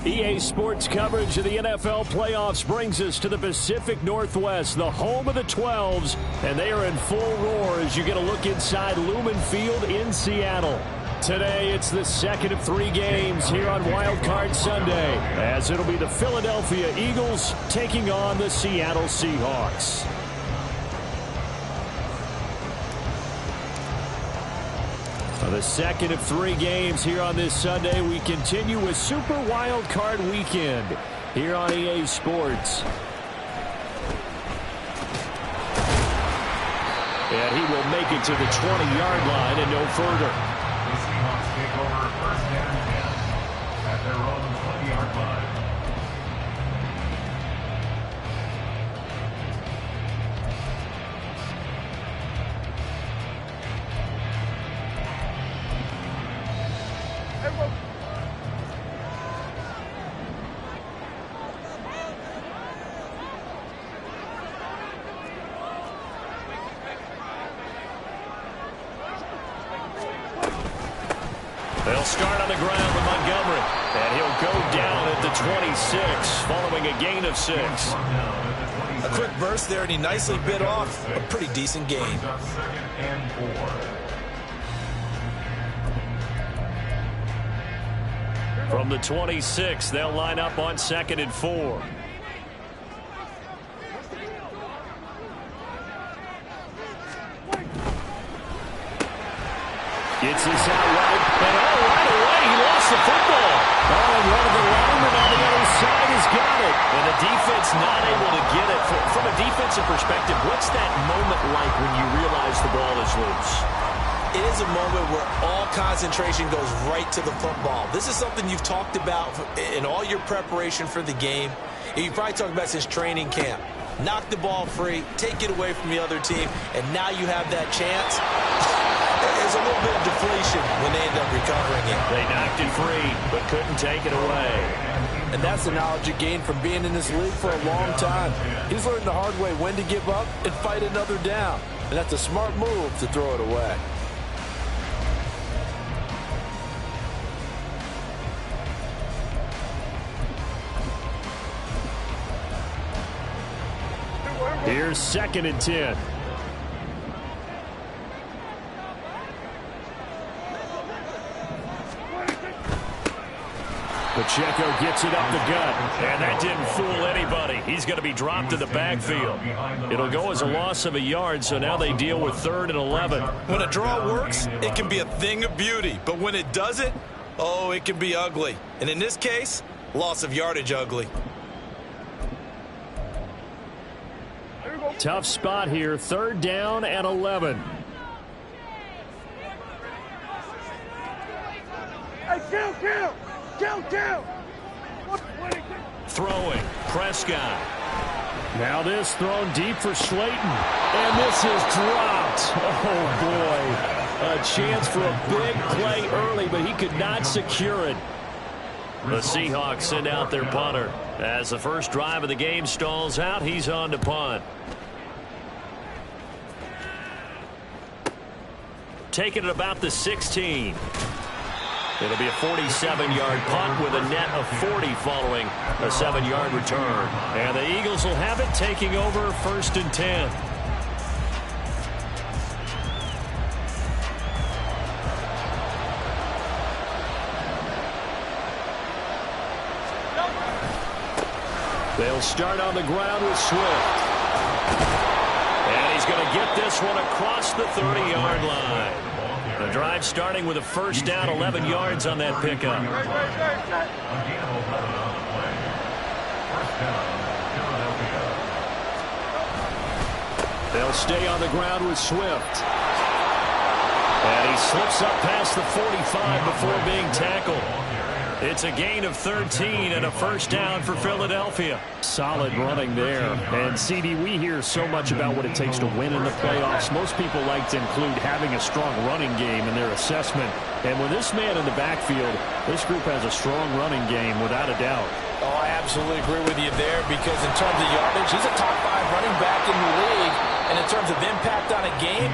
EA Sports coverage of the NFL playoffs brings us to the Pacific Northwest, the home of the 12s, and they are in full roar as you get a look inside Lumen Field in Seattle. Today, it's the second of 3 games here on Wildcard Sunday, as it'll be the Philadelphia Eagles taking on the Seattle Seahawks. The second of 3 games here on this Sunday. We continue with Super Wild Card Weekend here on EA Sports. And he will make it to the 20-yard line and no further. The Seahawks take over first and 10 at their own 20-yard line. They'll start on the ground with Montgomery, and he'll go down at the 26 following a gain of 6. A quick burst there, and he nicely bit off a pretty decent gain. Second and 4. From the 26, they'll line up on 2nd and 4. Gets this out right, and right away, he lost the football. And one of the linemen on the other side has got it. And the defense not able to get it. From a defensive perspective, what's that moment like when you realize the ball is loose? It is a moment where all concentration goes right to the football. This is something you've talked about in all your preparation for the game. You've probably talked about since training camp. Knock the ball free, take it away from the other team, and now you have that chance. There's a little bit of deflation when they end up recovering it. They knocked it free, but couldn't take it away. And that's the knowledge he gained from being in this league for a long time. He's learned the hard way when to give up and fight another down. And that's a smart move to throw it away. Here's 2nd and 10. Pacheco gets it up the gut, and that didn't fool anybody. He's going to be dropped in the backfield. It'll go as a loss of a yard, so now they deal with 3rd and 11. When a draw works, it can be a thing of beauty. But when it doesn't, oh, it can be ugly. And in this case, loss of yardage ugly. Tough spot here, 3rd down and 11. Hey, Kill! Throwing, Prescott. Now this thrown deep for Slayton. And this is dropped. Oh, boy. A chance for a big play early, but he could not secure it. The Seahawks send out their punter. As the first drive of the game stalls out, he's on to punt. Taking it about the 16. It'll be a 47-yard punt with a net of 40 following a 7-yard return. And the Eagles will have it, taking over 1st and 10. They'll start on the ground with Swift. And he's going to get this one across the 30-yard line. The drive starting with a 1st down, 11 yards on that pickup. Philadelphia. They'll stay on the ground with Swift. And he slips up past the 45 before being tackled. It's a gain of 13 and a first down for Philadelphia. Solid running there. And, CD, we hear so much about what it takes to win in the playoffs. Most people like to include having a strong running game in their assessment. And with this man in the backfield, this group has a strong running game without a doubt. Oh, I absolutely agree with you there because in terms of yardage, he's a top 5 running back in the league. And in terms of impact on a game,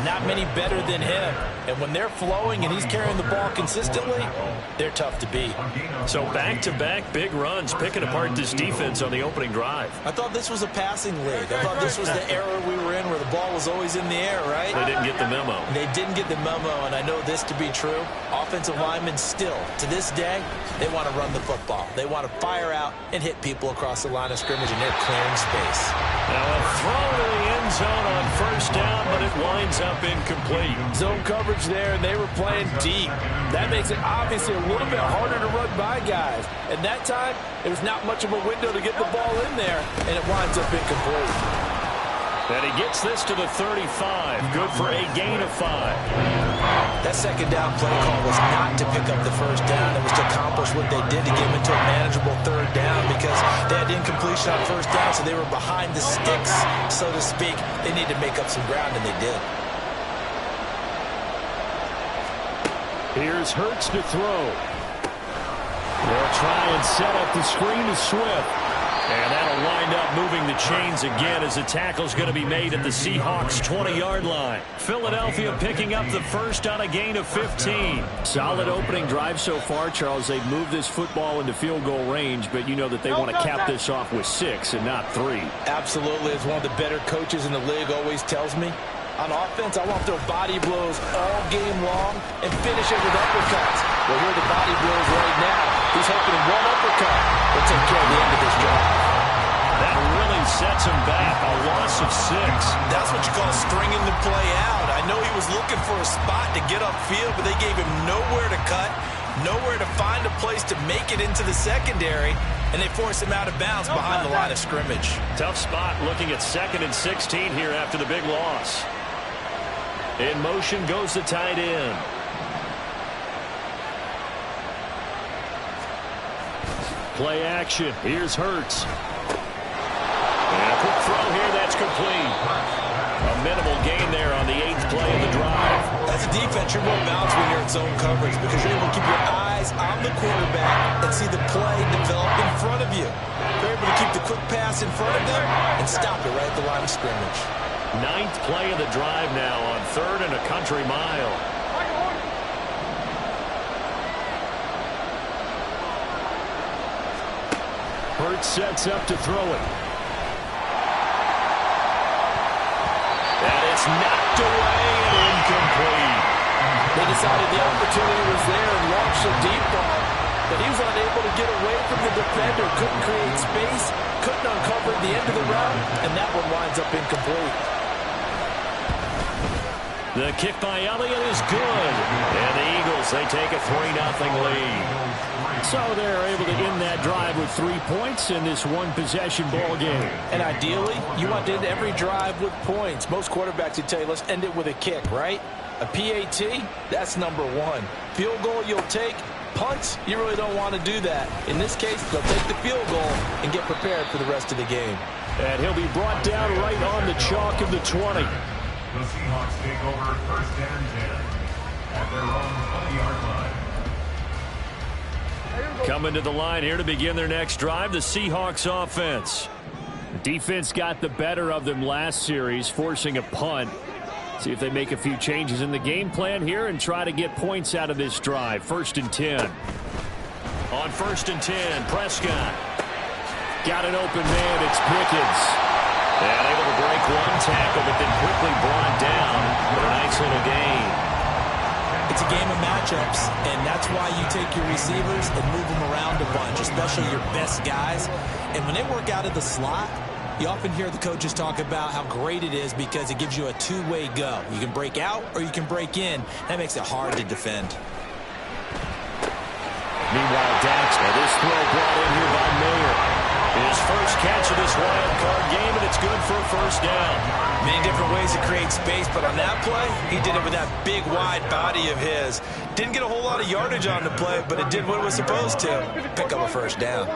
not many better than him. And when they're flowing and he's carrying the ball consistently, they're tough to beat. So back-to-back big runs, picking apart this defense on the opening drive. I thought this was a passing league. I thought this was the era we were in where the ball was always in the air, right? They didn't get the memo. They didn't get the memo, and I know this to be true. Offensive linemen still, to this day, they want to run the football. They want to fire out and hit people across the line of scrimmage, and they're clearing space. Now a throw to the end zone on first down, but it winds up incomplete. Zone coverage there, and they were playing deep. That makes it obviously a little bit harder to run by guys. And that time, there was not much of a window to get the ball in there, and it winds up incomplete. And he gets this to the 35. Good for a gain of 5. That second down play call was not to pick up the first down. It was to accomplish what they did to get them into a manageable third down because they had incompletion on first down, so they were behind the sticks, so to speak. They needed to make up some ground, and they did. Here's Hurts to throw. They'll try and set up the screen to Swift. And that'll wind up moving the chains again as the tackle's going to be made at the Seahawks' 20-yard line. Philadelphia picking up the first on a gain of 15. Solid opening drive so far, Charles. They've moved this football into field goal range, but you know that they want to cap this off with 6 and not 3. Absolutely. As one of the better coaches in the league always tells me, on offense, I want their body blows all game long and finish it with uppercuts. Well, here are the body blows right now. He's hoping one uppercut will take care of the end of this drive. That really sets him back. A loss of 6. That's what you call stringing the play out. I know he was looking for a spot to get upfield, but they gave him nowhere to cut, nowhere to find a place to make it into the secondary, and they forced him out of bounds behind the line of scrimmage. Tough spot looking at 2nd and 16 here after the big loss. In motion goes the tight end. Play action. Here's Hurts. And a quick throw here. That's complete. A minimal gain there on the 8th play of the drive. As a defense, you're more balanced when you're in zone coverage because you're able to keep your eyes on the quarterback and see the play develop in front of you. You're able to keep the quick pass in front of them and stop it right at the line of scrimmage. 9th play of the drive now on 3rd and a country mile. Hurts sets up to throw it. And it's knocked away and incomplete. They decided the opportunity was there and launched a deep ball, but he was unable to get away from the defender, couldn't create space, couldn't uncover the end of the route, and that one winds up incomplete. The kick by Elliott is good. And the Eagles, they take a 3-0 lead. So they're able to end that drive with 3 points in this one-possession ball game. And ideally, you want to end every drive with points. Most quarterbacks would tell you, let's end it with a kick, right? A PAT, that's number 1. Field goal you'll take. Punts, you really don't want to do that. In this case, they'll take the field goal and get prepared for the rest of the game. And he'll be brought down right on the chalk of the 20. The Seahawks take over 1st and 10 at their own 20-yard line. Coming to the line here to begin their next drive, the Seahawks offense. Defense got the better of them last series, forcing a punt. See if they make a few changes in the game plan here and try to get points out of this drive. 1st and 10. On 1st and 10, Prescott. Got an open man, it's Pickens. And able to break one tackle, but then quickly brought down for a nice little gain. It's a game of matchups, and that's why you take your receivers and move them around a bunch, especially your best guys. And when they work out of the slot, you often hear the coaches talk about how great it is because it gives you a two-way go. You can break out or you can break in. That makes it hard to defend. Meanwhile, Dax, this throw brought in here by Mayer, is his first catch of this wild card game, and it's good for a first down. Many different ways to create space, but on that play, he did it with that big, wide body of his. Didn't get a whole lot of yardage on the play, but it did what it was supposed to. Pick up a first down.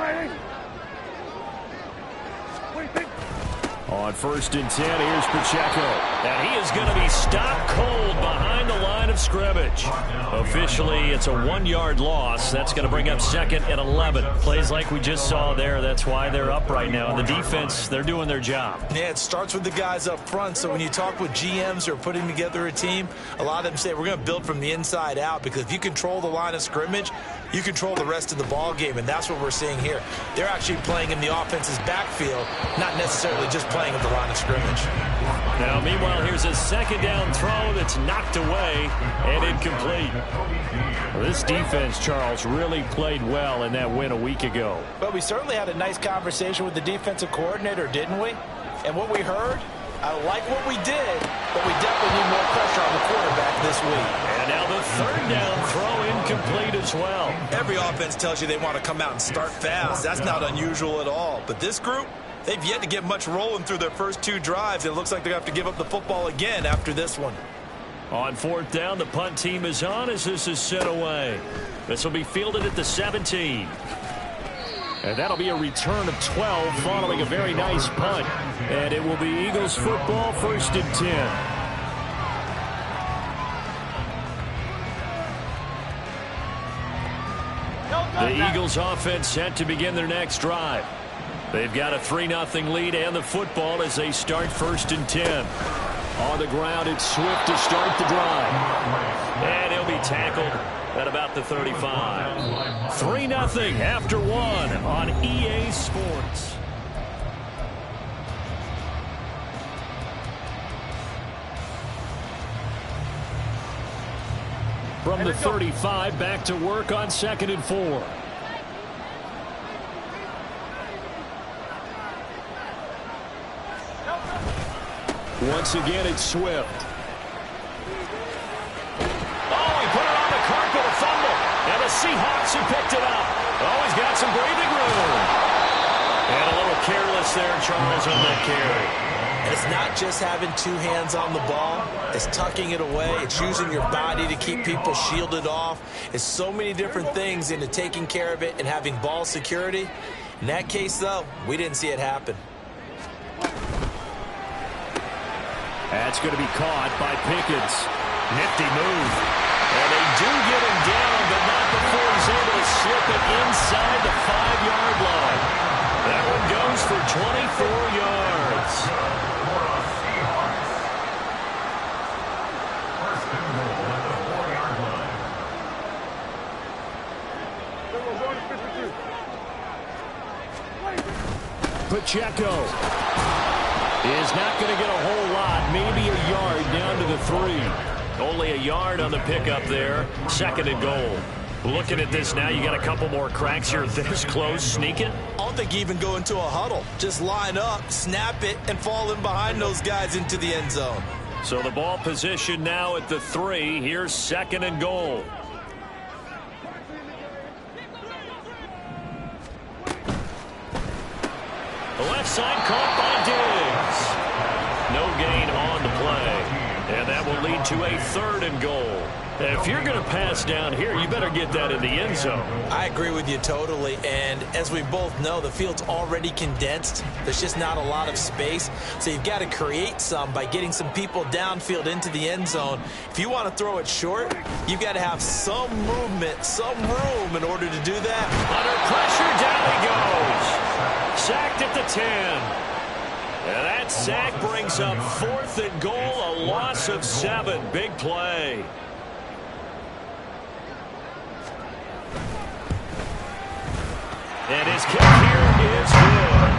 On 1st and 10, here's Pacheco. And he is going to be stopped cold behind the line of scrimmage. Officially, it's a 1-yard loss. That's going to bring up 2nd and 11. Plays like we just saw there. That's why they're up right now. And the defense, they're doing their job. Yeah, it starts with the guys up front. So when you talk with GMs who are putting together a team, a lot of them say we're going to build from the inside out, because if you control the line of scrimmage, you control the rest of the ball game, and that's what we're seeing here. They're actually playing in the offense's backfield, not necessarily just playing at the line of scrimmage. Now, meanwhile, here's a 2nd down throw that's knocked away and incomplete. Well, this defense, Charles, really played well in that win a week ago. But we certainly had a nice conversation with the defensive coordinator, didn't we? And what we heard, I like what we did, but we definitely need more pressure on the quarterback this week. And now the 3rd down throw incomplete as well. Every offense tells you they want to come out and start fast. That's not unusual at all. But this group, they've yet to get much rolling through their first 2 drives. It looks like they're going to have to give up the football again after this one. On 4th down, the punt team is on as this is sent away. This will be fielded at the 17. And that'll be a return of 12 following a very nice punt. And it will be Eagles football, 1st and 10. The Eagles offense set to begin their next drive. They've got a 3-0 lead and the football as they start 1st and 10. On the ground, it's Swift to start the drive. And he'll be tackled at about the 35. 3-0 after 1 on EA Sports. From the 35, back to work on 2nd and 4. Once again, it's Swift. Oh, he put it on the carpet, a fumble. And the Seahawks have picked it up. Oh, he's got some breathing room. And a little careless there, Charles, on that carry. And it's not just having 2 hands on the ball. It's tucking it away. It's using your body to keep people shielded off. It's so many different things into taking care of it and having ball security. In that case, though, we didn't see it happen. That's going to be caught by Pickens. Nifty move. And they do get him down, but not before he's able to slip it inside the 5-yard line. That one goes for 24 yards. Pacheco is not going to get a whole lot, maybe a yard down to the 3. Only a yard on the pickup there. 2nd and goal. Looking at this now, you got a couple more cracks here. This close, sneak it. I don't think you even go into a huddle. Just line up, snap it, and fall in behind those guys into the end zone. So the ball position now at the 3. Here's 2nd and goal. The left side caught by Diggs. No gain on the play. And that will lead to a 3rd and goal. If you're going to pass down here, you better get that in the end zone. I agree with you totally. And as we both know, the field's already condensed. There's just not a lot of space. So you've got to create some by getting some people downfield into the end zone. If you want to throw it short, you've got to have some movement, some room in order to do that. Under pressure, down he goes. Sacked at the 10. And that sack brings up 4th and goal, a loss of 7. Big play. And his kick here is good.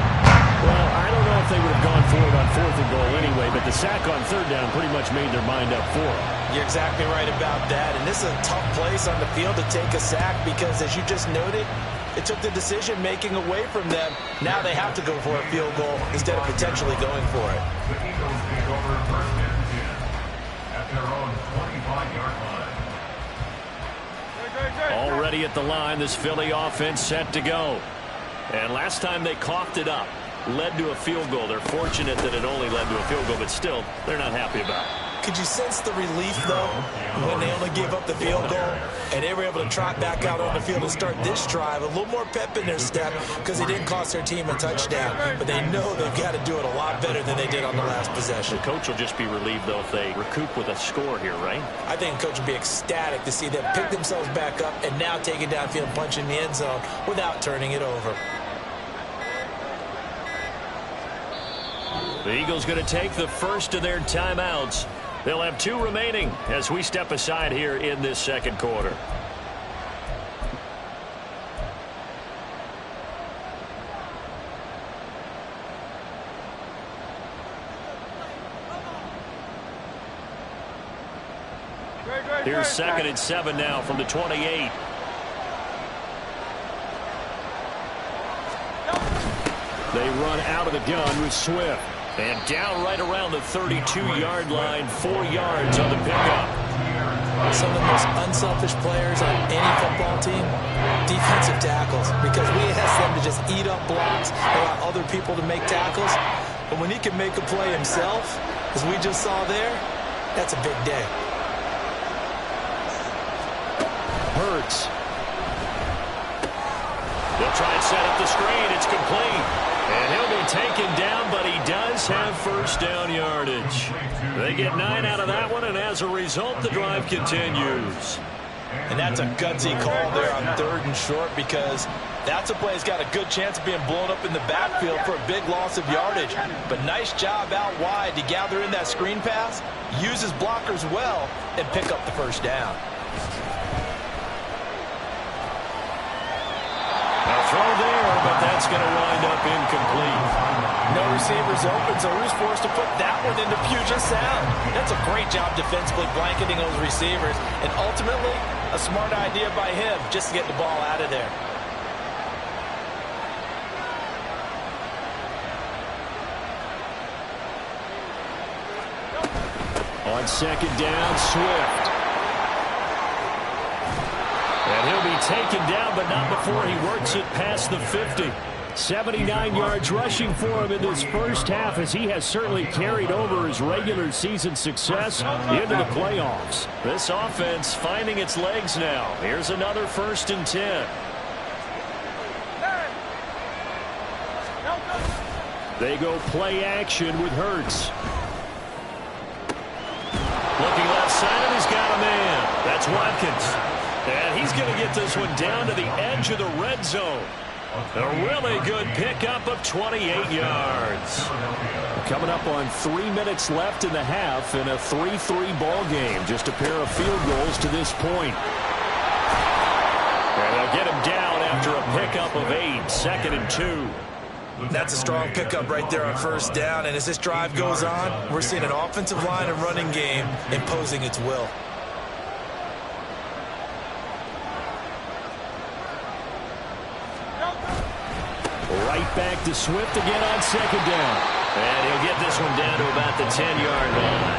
Well, I don't know if they would have gone for it on 4th and goal anyway, but the sack on 3rd down pretty much made their mind up for it. You're exactly right about that. And this is a tough place on the field to take a sack because, as you just noted, it took the decision-making away from them. Now they have to go for a field goal instead of potentially going for it. The Eagles take over 1st and 10 at their own 25-yard line. Already at the line, this Philly offense set to go. And last time they coughed it up, led to a field goal. They're fortunate that it only led to a field goal, but still, they're not happy about it. Could you sense the relief, though, when they only gave up the field goal and they were able to trot back out on the field and start this drive? A little more pep in their step because they didn't cost their team a touchdown. But they know they've got to do it a lot better than they did on the last possession. The coach will just be relieved, though, if they recoup with a score here, right? I think the coach will be ecstatic to see them pick themselves back up and now take it downfield and punch in the end zone without turning it over. The Eagles going to take the first of their timeouts. They'll have 2 remaining as we step aside here in this second quarter. Here's 2nd and 7 now from the 28. They run out of the gun with Swift. And down right around the 32-yard line, 4 yards on the pickup. Some of the most unselfish players on any football team, defensive tackles, because we ask them to just eat up blocks, allow other people to make tackles. But when he can make a play himself, as we just saw there, that's a big day. Hurts. They'll try and set up the screen. It's complete. And he'll be taken down, but he does have first down yardage. They get 9 out of that one, and as a result, the drive continues. And that's a gutsy call there on 3rd and short, because that's a play that's got a good chance of being blown up in the backfield for a big loss of yardage. But nice job out wide to gather in that screen pass, use his blockers well, and pick up the first down. A throw there, but that's going to wind up incomplete. No receivers open, so who's forced to put that one into Puget Sound? That's a great job defensively blanketing those receivers, and ultimately a smart idea by him just to get the ball out of there. On 2nd down, Swift. And he'll be taken down, but not before he works it past the 50. 79 yards rushing for him in this first half, as he has certainly carried over his regular season success into the playoffs. This offense finding its legs now. Here's another 1st and 10. They go play action with Hurts. Looking left side, and he's got a man. That's Watkins. And he's going to get this one down to the edge of the red zone. A really good pickup of 28 yards. Coming up on 3 minutes left in the half in a 3-3 ball game. Just a pair of field goals to this point. And they'll get him down after a pickup of 8, 2nd and 2. That's a strong pickup right there on 1st down. And as this drive goes on, we're seeing an offensive line and running game imposing its will. Right back to Swift again on 2nd down. And he'll get this one down to about the 10-yard line.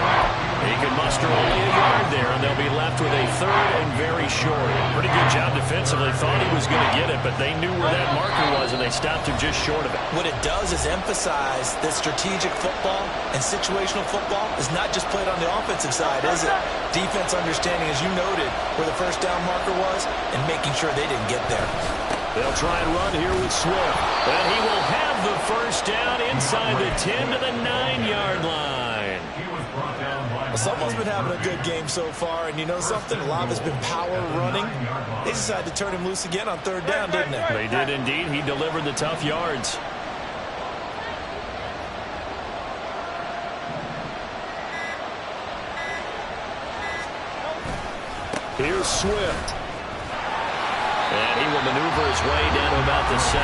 He can muster only a yard there, and they'll be left with a 3rd and very short. Pretty good job defensively. Thought he was going to get it, but they knew where that marker was, and they stopped him just short of it. What it does is emphasize that strategic football and situational football is not just played on the offensive side, is it? Defense understanding, as you noted, where the 1st down marker was and making sure they didn't get there. They'll try and run here with Swift. And he will have the first down inside the 10 to the 9-yard line. Well, someone's been having a good game so far, and you know something? A lot of it's been power running. They decided to turn him loose again on 3rd down, didn't they? They did indeed. He delivered the tough yards. Here's Swift. And he will maneuver his way down to about the 7.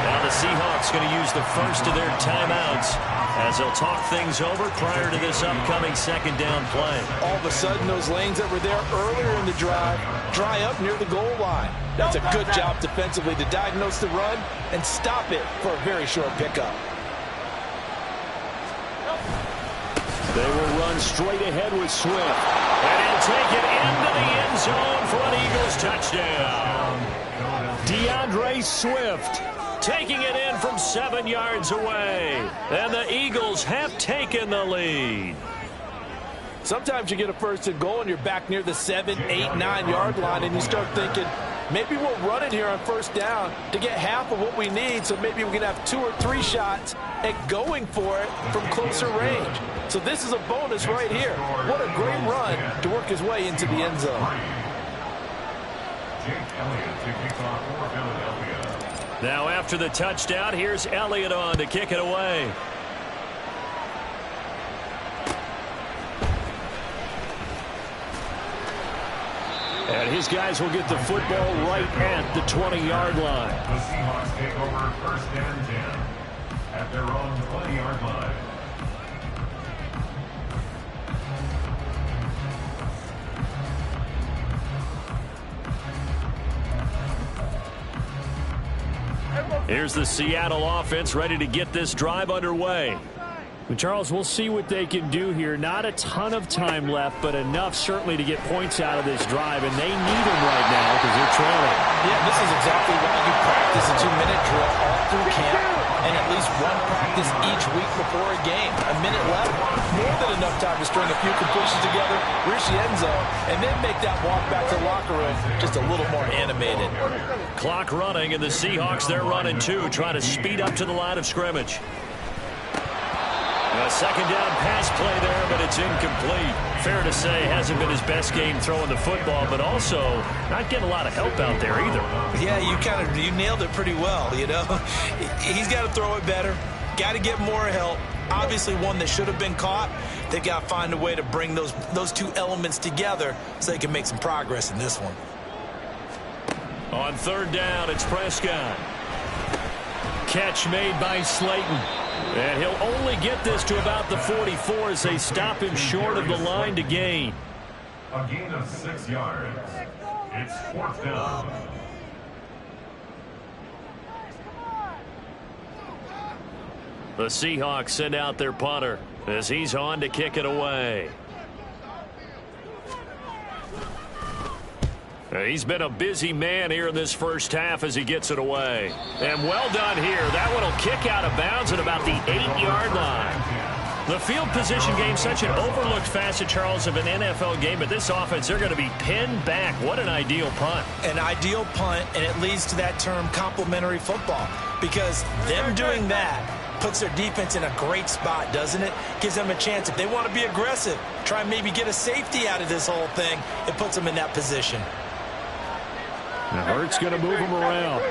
Now the Seahawks going to use the first of their timeouts as they'll talk things over prior to this upcoming 2nd down play. All of a sudden, those lanes that were there earlier in the drive dry up near the goal line. That's a good job defensively to diagnose the run and stop it for a very short pickup. They will run straight ahead with Swift. And he'll take it into the end zone for an Eagles touchdown. DeAndre Swift taking it in from 7 yards away. And the Eagles have taken the lead. Sometimes you get a first and goal and you're back near the 7, 8, 9 yard line and you start thinking, maybe we'll run it here on first down to get half of what we need, so maybe we can have 2 or 3 shots at going for it from closer range. So this is a bonus right here. What a great run to work his way into the end zone. Now after the touchdown, here's Elliott on to kick it away. And his guys will get the football right at the 20-yard line. The Seahawks take over first and 10 at their own 20-yard line. Here's the Seattle offense ready to get this drive underway. Well, Charles, we'll see what they can do here. Not a ton of time left, but enough certainly to get points out of this drive, and they need them right now because they're trailing. Yeah, this is exactly why you practice a 2-minute drill all through camp and at least one practice each week before a game. A minute left, more than enough time to string a few completions together, reach the end zone, and then make that walk back to the locker room just a little more animated. Clock running, and the Seahawks, they're running too, trying to speed up to the line of scrimmage. A second down pass play there, but it's incomplete. Fair to say, hasn't been his best game throwing the football, but also not getting a lot of help out there either. Yeah, you nailed it pretty well, you know. He's got to throw it better, got to get more help. Obviously one that should have been caught. They've got to find a way to bring those two elements together so they can make some progress in this one. On third down, it's Prescott. Catch made by Slayton. And he'll only get this to about the 44 as they stop him short of the line to gain. A gain of 6 yards. It's fourth down. The Seahawks send out their punter as he's on to kick it away. He's been a busy man here in this first half as he gets it away. And well done here. That one will kick out of bounds at about the 8-yard line. The field position game, such an overlooked facet, Charles, of an NFL game. But this offense, they're going to be pinned back. What an ideal punt. An ideal punt, and it leads to that term complementary football. Because them doing that puts their defense in a great spot, doesn't it? Gives them a chance. If they want to be aggressive, try and maybe get a safety out of this whole thing, it puts them in that position. Now Hurts going to move him around.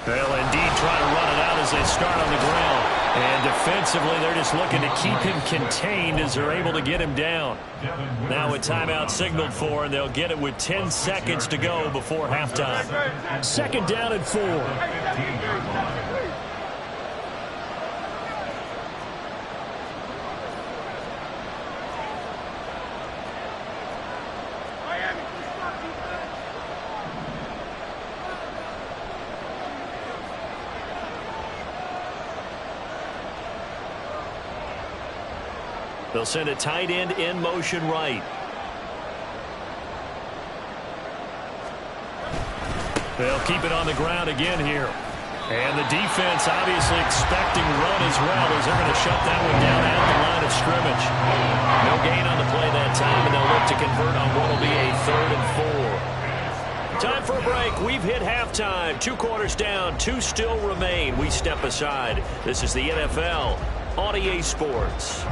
They'll indeed try to run it out as they start on the ground. And defensively, they're just looking to keep him contained as they're able to get him down. Now a timeout signaled for, and they'll get it with 10 seconds to go before halftime. Second down and 4. They'll send a tight end in motion right. They'll keep it on the ground again here. And the defense obviously expecting run as well as they're going to shut that one down at the line of scrimmage. No gain on the play that time, and they'll look to convert on what will be a 3rd and 4. Time for a break. We've hit halftime. 2 quarters down, 2 still remain. We step aside. This is the NFL on EA Sports.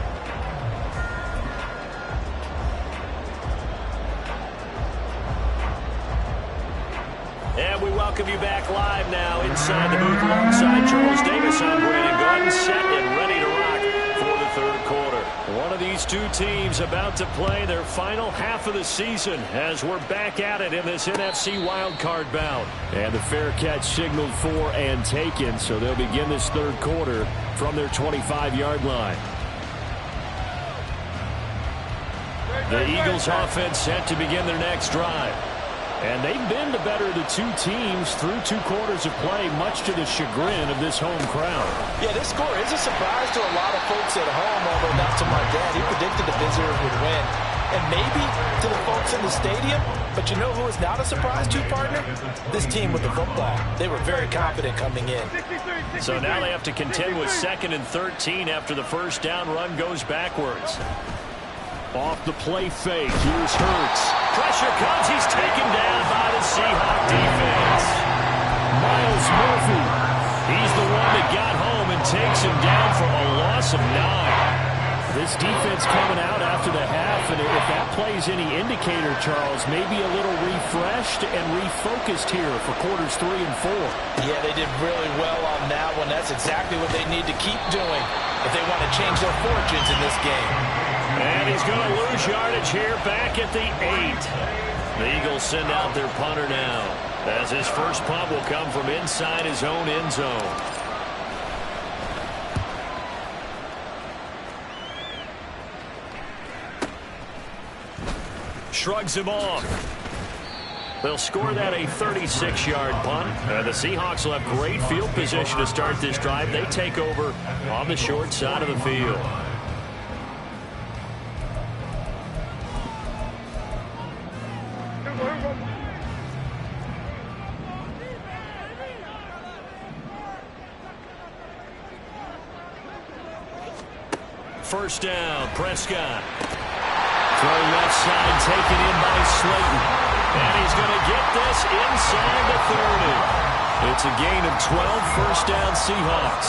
And we welcome you back live now inside the booth alongside Charles Davis. I'm Brandon Gordon, set and ready to rock for the 3rd quarter. One of these two teams about to play their final half of the season as we're back at it in this NFC Wildcard bout. And the fair catch signaled for and taken, so they'll begin this 3rd quarter from their 25-yard line. The Eagles offense set to begin their next drive. And they've been the better of the two teams through 2 quarters of play, much to the chagrin of this home crowd. Yeah, this score is a surprise to a lot of folks at home, although not to my dad. He predicted the visitors would win. And maybe to the folks in the stadium, but you know who is not a surprise to, partner? This team with the football. They were very confident coming in. So now they have to contend with 2nd and 13 after the first down run goes backwards. Off the play fake, here's Hurts. Pressure comes, he's taken down by the Seahawk defense. Miles Murphy, he's the one that got home and takes him down for a loss of 9. This defense coming out after the half, and if that plays any indicator, Charles, maybe a little refreshed and refocused here for quarters 3 and 4. Yeah, they did really well on that one. That's exactly what they need to keep doing if they want to change their fortunes in this game. And he's going to lose yardage here back at the 8. The Eagles send out their punter now, as his first punt will come from inside his own end zone. Shrugs him off. They'll score that a 36-yard punt. The Seahawks will have great field position to start this drive. They take over on the short side of the field. First down, Prescott. Throw left side, taken in by Slayton. And he's going to get this inside the 30. It's a gain of 12, first down Seahawks.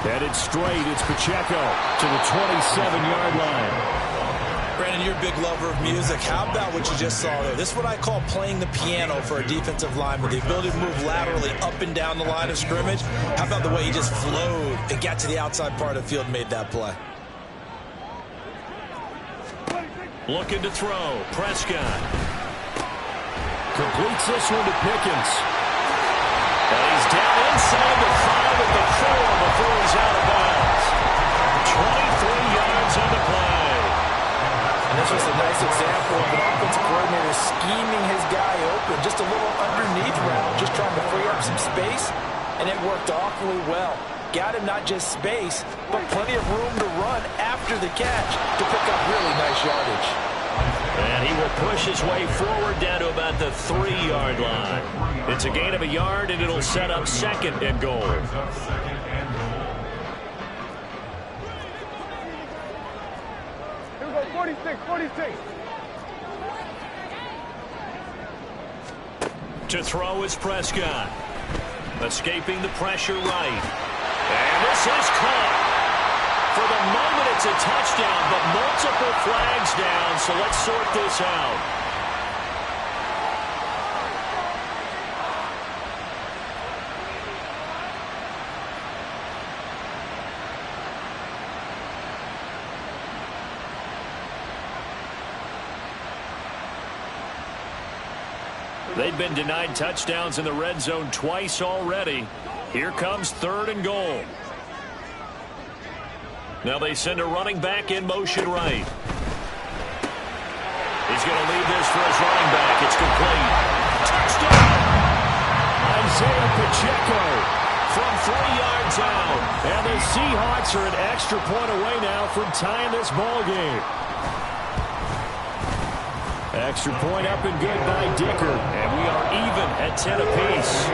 Headed straight, it's Pacheco to the 27-yard line. Brandon, you're a big lover of music. How about what you just saw there? This is what I call playing the piano for a defensive lineman. The ability to move laterally up and down the line of scrimmage. How about the way he just flowed and got to the outside part of the field and made that play? Looking to throw. Prescott. Completes this one to Pickens. And he's down inside the 5 at the 4 before he's out of bounds. 23 yards on the play. And this was a nice example of an offensive coordinator scheming his guy open. Just a little underneath route, just trying to free up some space, and it worked awfully well. Got him not just space, but plenty of room to run after the catch to pick up really nice yardage. And he will push his way forward down to about the 3-yard line. It's a gain of a yard, and it'll set up 2nd and goal. Here we go, 46. To throw is Prescott. Escaping the pressure right. And this is caught. For the moment, it's a touchdown, but multiple flags down, so let's sort this out. They've been denied touchdowns in the red zone twice already. Here comes 3rd and goal. Now they send a running back in motion right. He's going to leave this for his running back. It's complete. Touchdown! Isaiah Pacheco from 3 yards out. And the Seahawks are an extra point away now from tying this ball game. Extra point up and good by Dicker. And we are even at 10 apiece.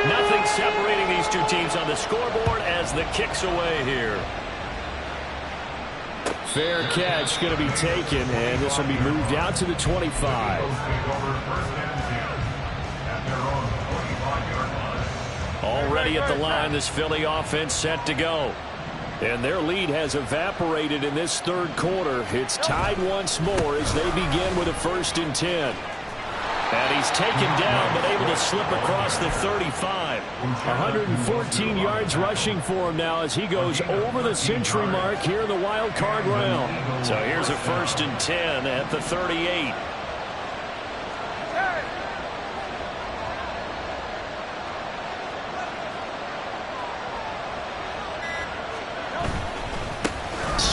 Nothing separating these two teams on the scoreboard as the kick's away here. Fair catch going to be taken, and this will be moved out to the 25. Already at the line, this Philly offense set to go. And their lead has evaporated in this 3rd quarter. It's tied once more as they begin with a 1st and 10. And he's taken down, but able to slip across the 35. 114 yards rushing for him now as he goes over the century mark here in the wild card round. So here's a 1st and 10 at the 38.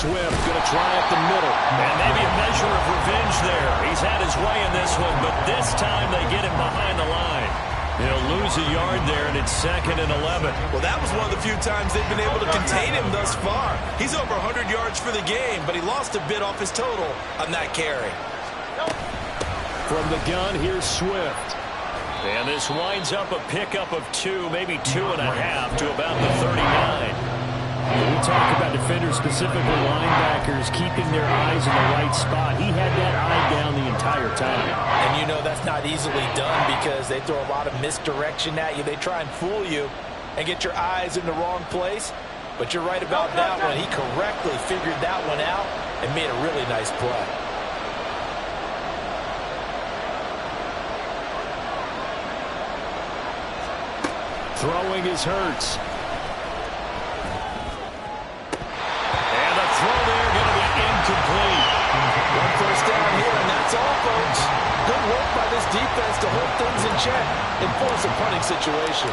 Swift going to try up the middle. And maybe a measure of revenge there. He's had his way in this one, but this time they get him behind the line. He'll lose a yard there, and it's 2nd and 11. Well, that was one of the few times they've been able to contain him thus far. He's over 100 yards for the game, but he lost a bit off his total on that carry. From the gun, here's Swift. And this winds up a pickup of 2, maybe 2.5 to about the 39. We talk about defenders, specifically linebackers, keeping their eyes in the right spot. He had that eye down the entire time. And you know that's not easily done because they throw a lot of misdirection at you. They try and fool you and get your eyes in the wrong place. But you're right about that one. He correctly figured that one out and made a really nice play. Throwing is Hurts. And the throw there going to be incomplete. One first down here, and that's all, folks. Good work by this defense to hold things in check and force a punting situation.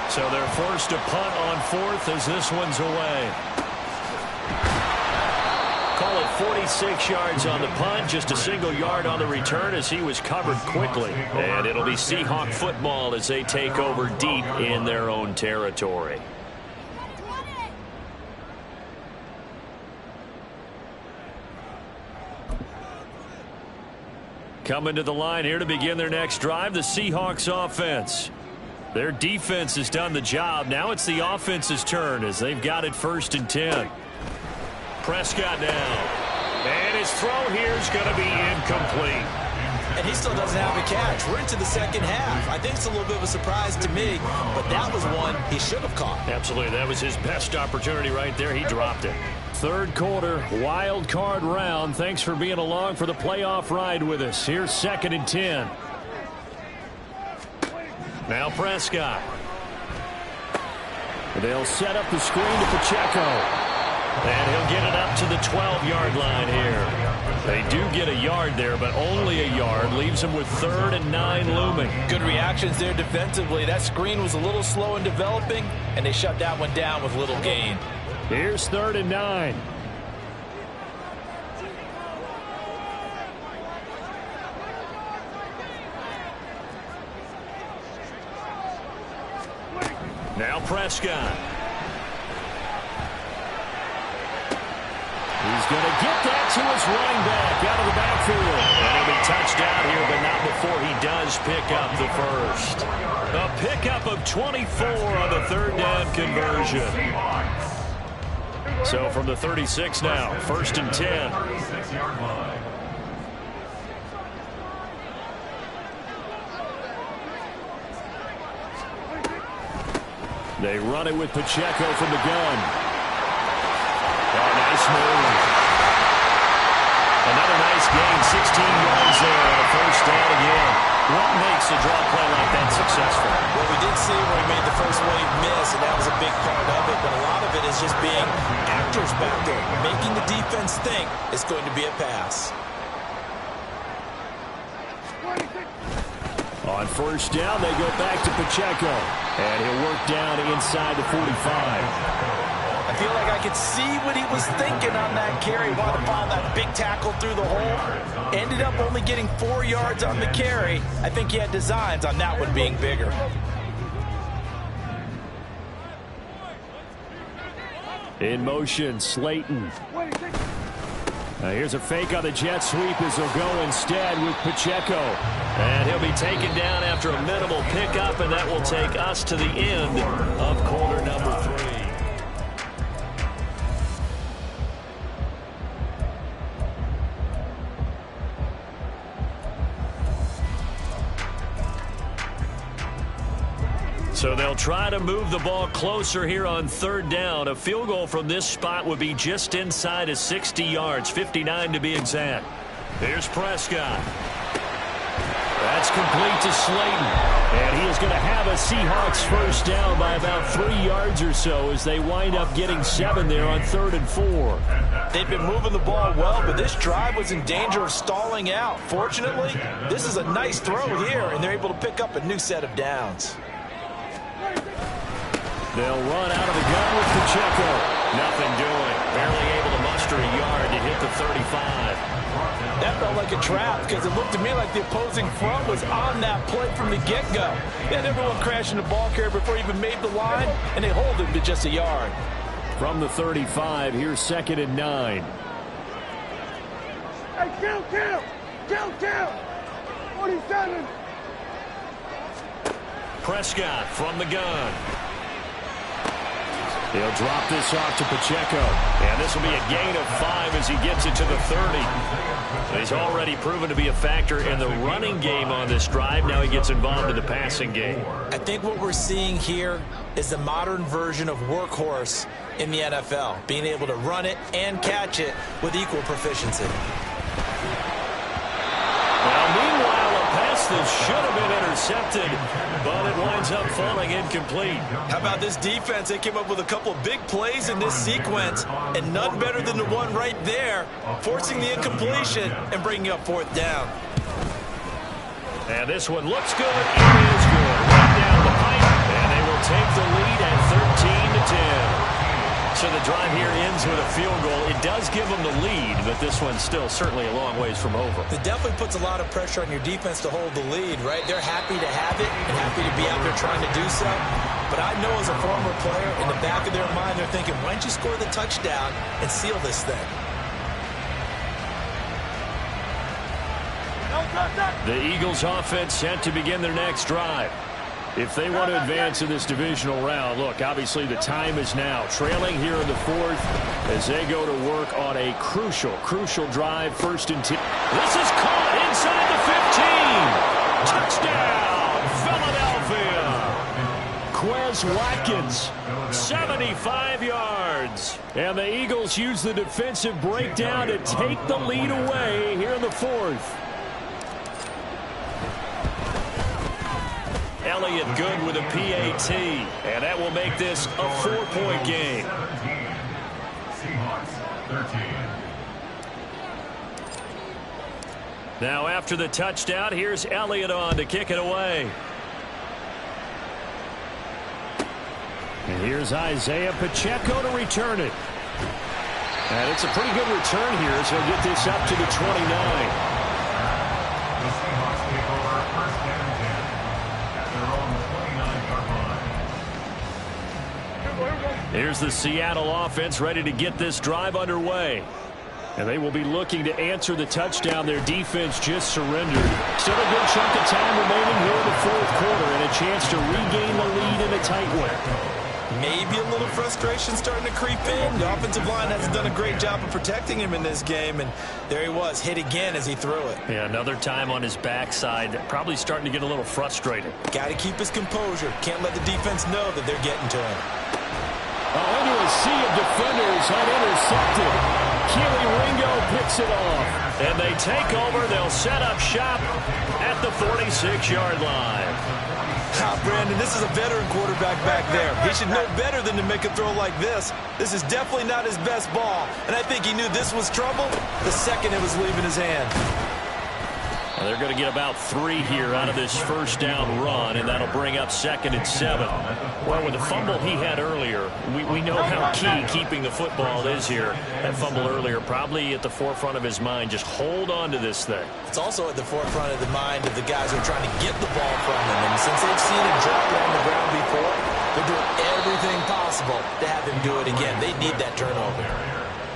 So they're forced to punt on 4th as this one's away. Call it 46 yards on the punt, just a single yard on the return as he was covered quickly. And it'll be Seahawk football as they take over deep in their own territory. Coming to the line here to begin their next drive, the Seahawks offense. Their defense has done the job. Now it's the offense's turn as they've got it 1st and 10. Prescott now. And his throw here is going to be incomplete. And he still doesn't have a catch. We're into the second half. I think it's a little bit of a surprise to me, but that was one he should have caught. Absolutely. That was his best opportunity right there. He dropped it. 3rd quarter, wild card round. Thanks for being along for the playoff ride with us. Here's 2nd and 10. Now Prescott. They'll set up the screen to Pacheco. And he'll get it up to the 12-yard line here. They do get a yard there, but only a yard. Leaves them with 3rd and 9 looming. Good reactions there defensively. That screen was a little slow in developing, and they shut that one down with little gain. Here's 3rd and 9. Now Prescott. He's going to get that to his running back out of the backfield. And he'll be touched out here, but not before he does pick up the first. A pickup of 24 on the 3rd down conversion. So from the 36 now, 1st and 10. They run it with Pacheco from the gun. Oh, nice move. Another nice gain, 16 yards there on a 1st down again. What makes a draw play like that successful? Well, we did see where he made the first wave miss, and that was a big part of it. But a lot of it is just being actors back there, making the defense think it's going to be a pass. On 1st down, they go back to Pacheco. And he'll work down inside the 45. I feel like I could see what he was thinking on that carry. Wanted to follow that big tackle through the hole. Ended up only getting 4 yards on the carry. I think he had designs on that one being bigger. In motion, Slayton. Now here's a fake on the jet sweep as they'll go instead with Pacheco. And he'll be taken down after a minimal pickup, and that will take us to the end of quarter number 3. So they'll try to move the ball closer here on 3rd down. A field goal from this spot would be just inside of 60 yards, 59 to be exact. Here's Prescott. That's complete to Slayton. And he is going to have a Seahawks 1st down by about 3 yards or so as they wind up getting 7 there on 3rd and 4. They've been moving the ball well, but this drive was in danger of stalling out. Fortunately, this is a nice throw here, and they're able to pick up a new set of downs. They'll run out of the gun with Pacheco. Nothing doing. Barely able to muster a yard to hit the 35. That felt like a trap because it looked to me like the opposing front was on that play from the get-go. They had everyone crashing the ball carrier before he even made the line, and they hold him to just a yard. From the 35, here's 2nd and 9. Hey, kill! 47. Prescott from the gun. He'll drop this off to Pacheco. And this will be a gain of 5 as he gets it to the 30. He's already proven to be a factor in the running game on this drive. Now he gets involved in the passing game. I think what we're seeing here is the modern version of workhorse in the NFL, being able to run it and catch it with equal proficiency. Well, meanwhile, a pass that should have been intercepted, but it winds up falling incomplete. How about this defense? They came up with a couple of big plays in this sequence, and none better than the one right there, forcing the incompletion and bringing up 4th down. And this one looks good. It is good. Right down the pipe, and they will take the lead at 13-10. So the drive here ends with a field goal. It does give them the lead, but this one's still certainly a long ways from over. It definitely puts a lot of pressure on your defense to hold the lead, right? They're happy to have it and happy to be out there trying to do so. But I know as a former player, in the back of their mind, they're thinking, why don't you score the touchdown and seal this thing? The Eagles offense set to begin their next drive. If they want to advance in this divisional round, look, obviously the time is now. Trailing here in the 4th as they go to work on a crucial drive, 1st and 10. This is caught inside the 15. Touchdown, Philadelphia. Quez Watkins, 75 yards. And the Eagles use the defensive breakdown to take the lead away here in the 4th. Elliott good with a PAT, and that will make this a 4-point game. Seahawks 13. Now after the touchdown, here's Elliott on to kick it away. And here's Isaiah Pacheco to return it. And it's a pretty good return here, so he'll get this up to the 29. The Seahawks take over 1st and 10 at their own 29-yard line. Here's the Seattle offense ready to get this drive underway. And they will be looking to answer the touchdown their defense just surrendered. Still a good chunk of time remaining here in the 4th quarter and a chance to regain the lead in a tight one. Maybe a little frustration starting to creep in. The offensive line hasn't done a great job of protecting him in this game, and there he was, hit again as he threw it. Yeah, another time on his backside, probably starting to get a little frustrated. Got to keep his composure. Can't let the defense know that they're getting to him. Into a sea of defenders, unintercepted. Keely Ringo picks it off. And they take over. They'll set up shop at the 46-yard line. Brandon, this is a veteran quarterback back there. He should know better than to make a throw like this. This is definitely not his best ball. And I think he knew this was trouble the second it was leaving his hand. Well, they're going to get about 3 here out of this 1st down run, and that'll bring up 2nd and 7. Well, with the fumble he had earlier, we know how key keeping the football is here. That fumble earlier probably at the forefront of his mind. Just hold on to this thing. It's also at the forefront of the mind of the guys who are trying to get the ball from him. And since they've seen him drop it on the ground before, they're doing everything possible to have him do it again. They need that turnover.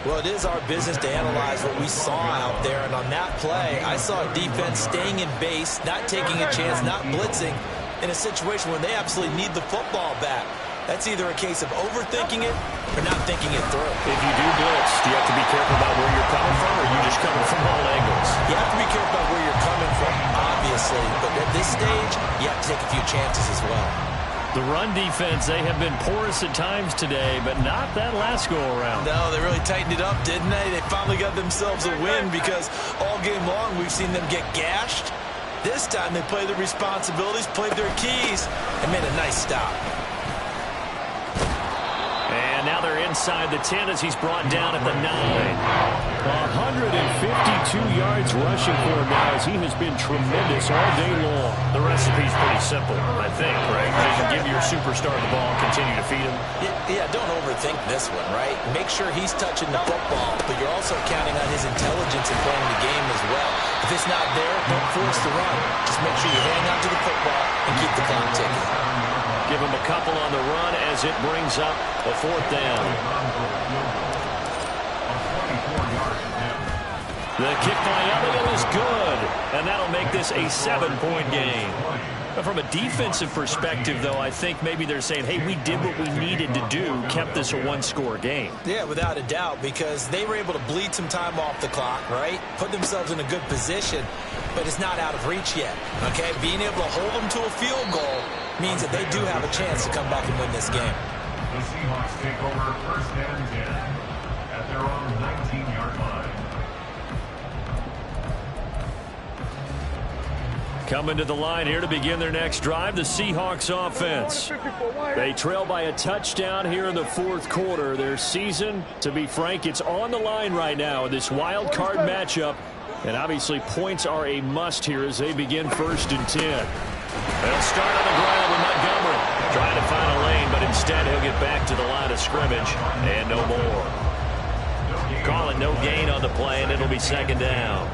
Well, it is our business to analyze what we saw out there, and on that play, I saw a defense staying in base, not taking a chance, not blitzing, in a situation where they absolutely need the football back. That's either a case of overthinking it or not thinking it through. If you do blitz, do you have to be careful about where you're coming from, or are you just coming from all angles? You have to be careful about where you're coming from, obviously, but at this stage, you have to take a few chances as well. The run defense, they have been porous at times today, but not that last go-around. No, they really tightened it up, didn't they? They finally got themselves a win because all game long we've seen them get gashed. This time they played their responsibilities, played their keys, and made a nice stop. And now they're together inside the 10 as he's brought down at the 9. 152 yards rushing for him now as he has been tremendous all day long. The recipe's pretty simple, I think, right? Just give your superstar the ball, continue to feed him. Yeah, don't overthink this one, right? Make sure he's touching the football, but you're also counting on his intelligence in playing the game as well. If it's not there, don't force the run. Just make sure you hang on to the football and keep the clock ticking. Give him a couple on the run as it brings up a 4th down. The kick by Elliott is good, and that'll make this a 7-point game. But from a defensive perspective, though, I think maybe they're saying, hey, we did what we needed to do, kept this a 1-score game. Yeah, without a doubt, because they were able to bleed some time off the clock, right? Put themselves in a good position, but it's not out of reach yet, okay? Being able to hold them to a field goal means that they do have a chance to come back and win this game. The Seahawks take over 1st and 10 at their own 19-yard line. Coming to the line here to begin their next drive, the Seahawks offense. They trail by a touchdown here in the 4th quarter. Their season, to be frank, it's on the line right now in this wild card matchup. And obviously points are a must here as they begin 1st and 10. They'll start on the ground with Montgomery. Trying to find a lane, but instead he'll get back to the line of scrimmage. And no more. Call it no gain on the play, and it'll be 2nd down.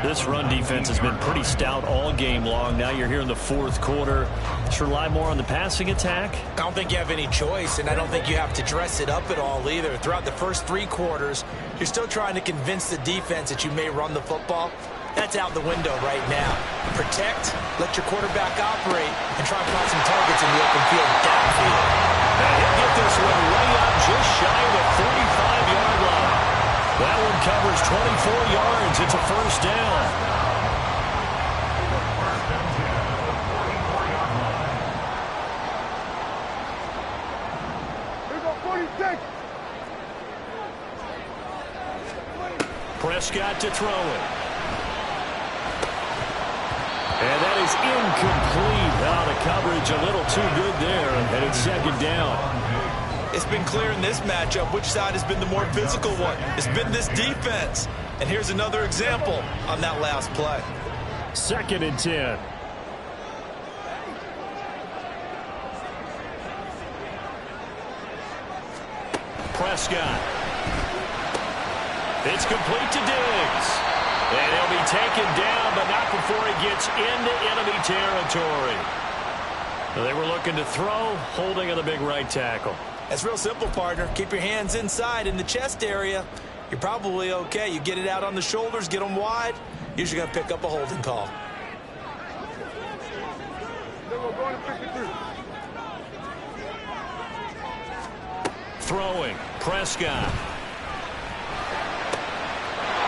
This run defense has been pretty stout all game long. Now you're here in the 4th quarter. Should rely more on the passing attack? I don't think you have any choice, and I don't think you have to dress it up at all either. Throughout the first 3 quarters, you're still trying to convince the defense that you may run the football. That's out the window right now. Protect, let your quarterback operate, and try and find some targets in the open field downfield. And he'll get this one way up just shy of the 45-yard line. That one covers 24 yards. It's a 1st down. Here go 46. Prescott to throw it. And that is incomplete. Oh, the coverage a little too good there. And it's 2nd down. It's been clear in this matchup which side has been the more physical one. It's been this defense. And here's another example on that last play. 2nd and 10. Prescott. It's complete to Diggs. And he'll be taken down, but not before he gets into enemy territory. They were looking to throw, holding on the big right tackle. That's real simple, partner. Keep your hands inside in the chest area. You're probably okay. You get it out on the shoulders, get them wide. Usually going to pick up a holding call. Throwing. Prescott.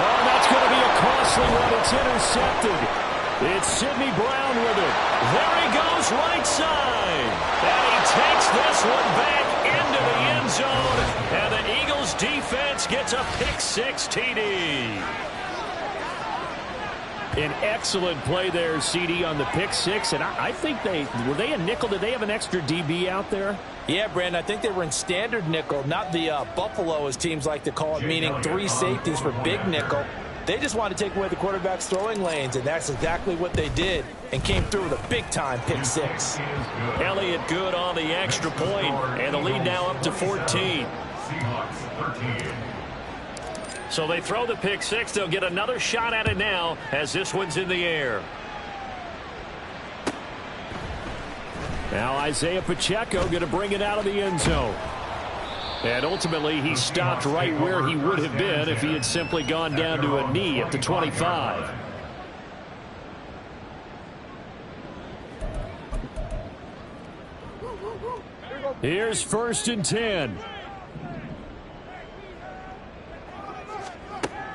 Oh, that's going to be a costly one. It's intercepted. It's Sidney Brown with it. There he goes, right side. And he takes this one back into the end zone. And the Eagles defense gets a pick-6 TD. An excellent play there, CD, on the pick-6. And I think were they a nickel? Did they have an extra DB out there? Yeah, Brandon, I think they were in standard nickel, not the Buffalo, as teams like to call it, meaning 3 safeties for big nickel. They just wanted to take away the quarterback's throwing lanes, and that's exactly what they did and came through with a big-time pick-6. Elliott good on the extra point, and the lead now up to 14. So they throw the pick-6. They'll get another shot at it now as this one's in the air. Now Isaiah Pacheco going to bring it out of the end zone. And ultimately, he stopped right where he would have been if he had simply gone down to a knee at the 25. Here's 1st and 10.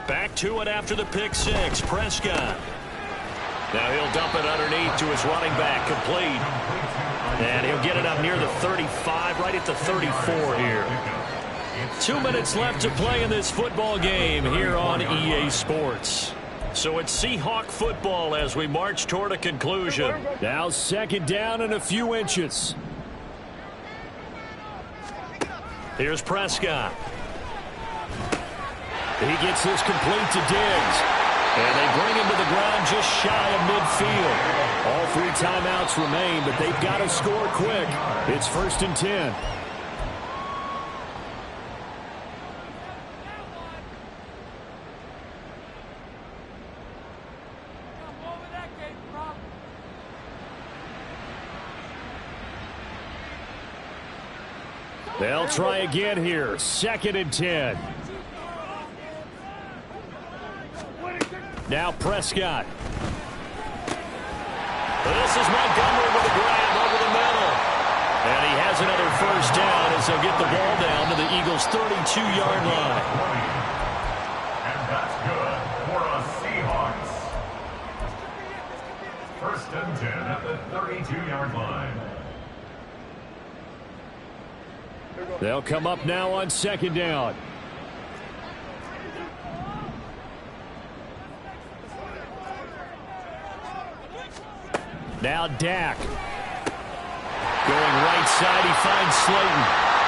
Back to it after the pick-6. Prescott. Now he'll dump it underneath to his running back, complete. And he'll get it up near the 35, right at the 34 here. 2 minutes left to play in this football game here on EA Sports. So it's Seahawk football as we march toward a conclusion. Now 2nd down and a few inches. Here's Prescott. He gets this complete to Diggs. And they bring him to the ground just shy of midfield. All 3 timeouts remain, but they've got to score quick. It's 1st and 10. They'll try again here. 2nd and 10. Now Prescott. This is Montgomery with a grab over the middle. And he has another 1st down as they'll get the ball down to the Eagles' 32-yard line. And that's good for a Seahawks. 1st and 10 at the 32-yard line. They'll come up now on 2nd down. Now Dak. Going right side, he finds Slayton.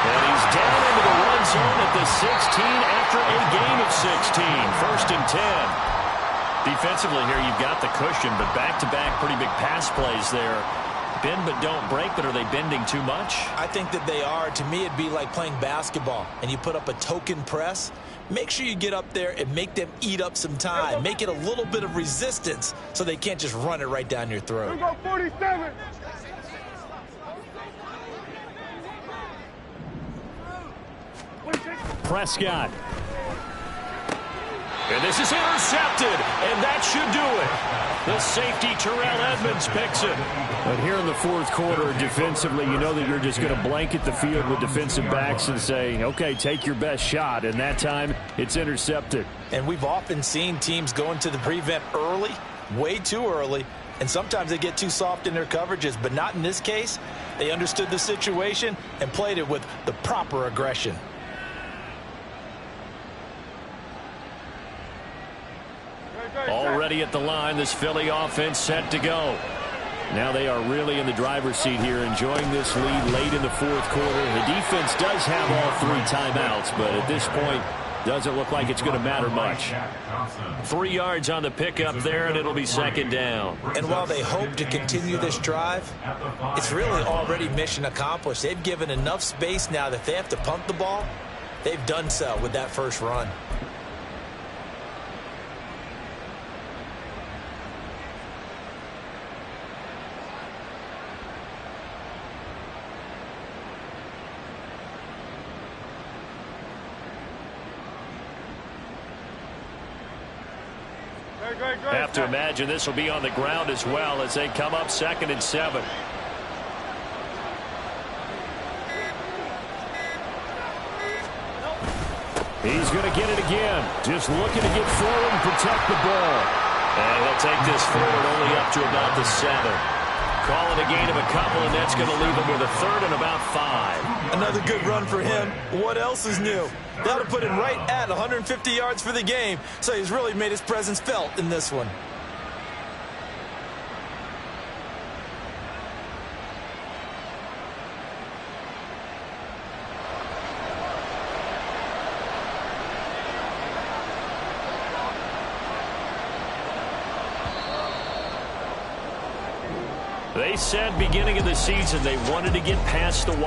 And he's down into the run zone at the 16 after a gain of 16. 1st and 10. Defensively here, you've got the cushion, but back-to-back pretty big pass plays there. Bend but don't break, but are they bending too much? I think that they are. To me, it'd be like playing basketball, and you put up a token press. Make sure you get up there and make them eat up some time. Make it a little bit of resistance so they can't just run it right down your throat. We go 47. Prescott. And this is intercepted, and that should do it. The safety, Terrell Edmonds, picks it. But here in the 4th quarter, defensively, you know that you're just going to blanket the field with defensive backs and say, okay, take your best shot. And that time, it's intercepted. And we've often seen teams go into the prevent early, way too early, and sometimes they get too soft in their coverages, but not in this case. They understood the situation and played it with the proper aggression. Already at the line, this Philly offense set to go. Now they are really in the driver's seat here, enjoying this lead late in the 4th quarter. The defense does have all 3 timeouts, but at this point, doesn't look like it's going to matter much. 3 yards on the pickup there, and it'll be 2nd down. And while they hope to continue this drive, it's really already mission accomplished. They've given enough space now that if they have to punt the ball, they've done so with that first run. Have to imagine this will be on the ground as well as they come up 2nd and 7. He's going to get it again. Just looking to get forward and protect the ball. And he'll take this forward only up to about the 7. Call it a gain of a couple, and that's going to leave him with a 3rd and about 5. Another good run for him. What else is new? That'll put him right at 150 yards for the game, so he's really made his presence felt in this one. They said beginning of the season they wanted to get past the